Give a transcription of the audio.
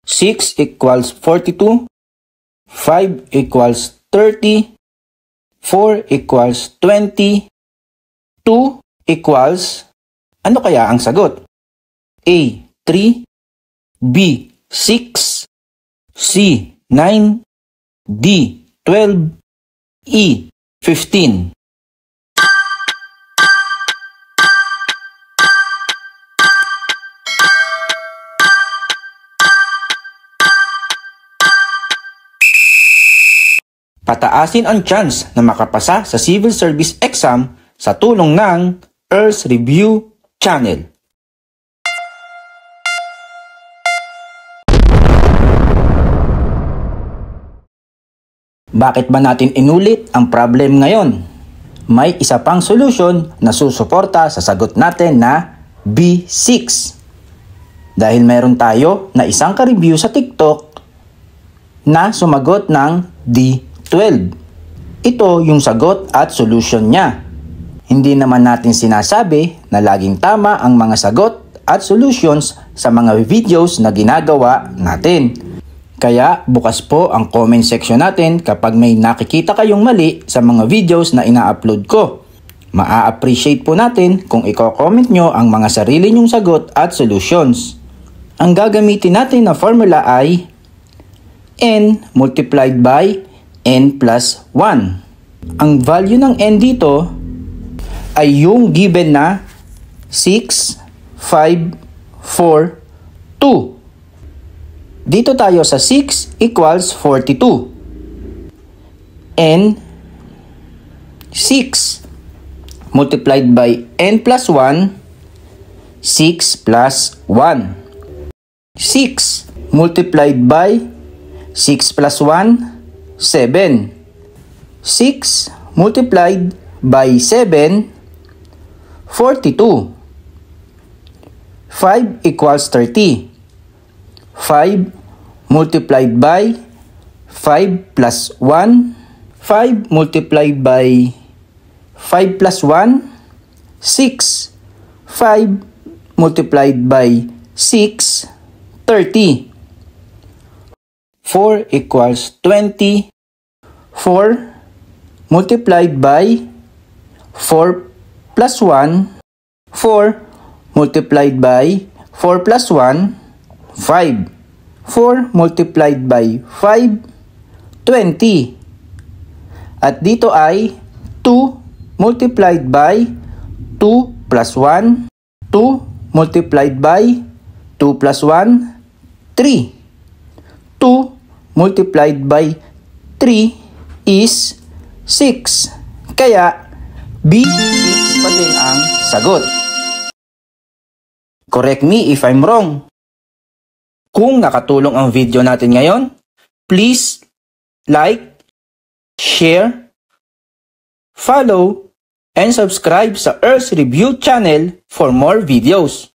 6 equals 42, 5 equals 30, 4 equals 20, 2 equals, ano kaya ang sagot? A. 3, B. 6, C. 9, D. 12, E. 15. Pataasin ang chance na makapasa sa civil service exam sa tulong ng Earth Review Channel. Bakit ba natin inulit ang problem ngayon? May isa pang solusyon na susuporta sa sagot natin na B6. Dahil meron tayo na isang ka-review sa TikTok na sumagot ng D12. Ito yung sagot at solution niya. Hindi naman natin sinasabi na laging tama ang mga sagot at solutions sa mga videos na ginagawa natin. Kaya bukas po ang comment section natin kapag may nakikita kayong mali sa mga videos na ina-upload ko. Maa-appreciate po natin kung i-comment nyo ang mga sarili nyong sagot at solutions. Ang gagamitin natin na formula ay n multiplied by n plus 1. Ang value ng n dito ay yung given na 6, 5, 4, 2. Dito tayo sa 6 equals 42. N 6 multiplied by n plus 1, 6 plus 1. 6 multiplied by 6 plus 1, 7. 6 multiplied by 7, 42. 5 equals 30. 5 multiplied by 5 plus 1. 5 multiplied by 5 plus 1, 6. 5 multiplied by 6, 30. 4 equals 20. 4 multiplied by 4 plus 1. 4 multiplied by 4 plus 1, 5. 4 multiplied by 5, 20. At dito ay 2 multiplied by 2 plus 1. 2 multiplied by 2 plus 1, 3. 2 multiplied by 3 is 6. Kaya, B6 pa din ang sagot. Correct me if I'm wrong. Kung nakatulong ang video natin ngayon, please like, share, follow, and subscribe sa Earth Review Channel for more videos.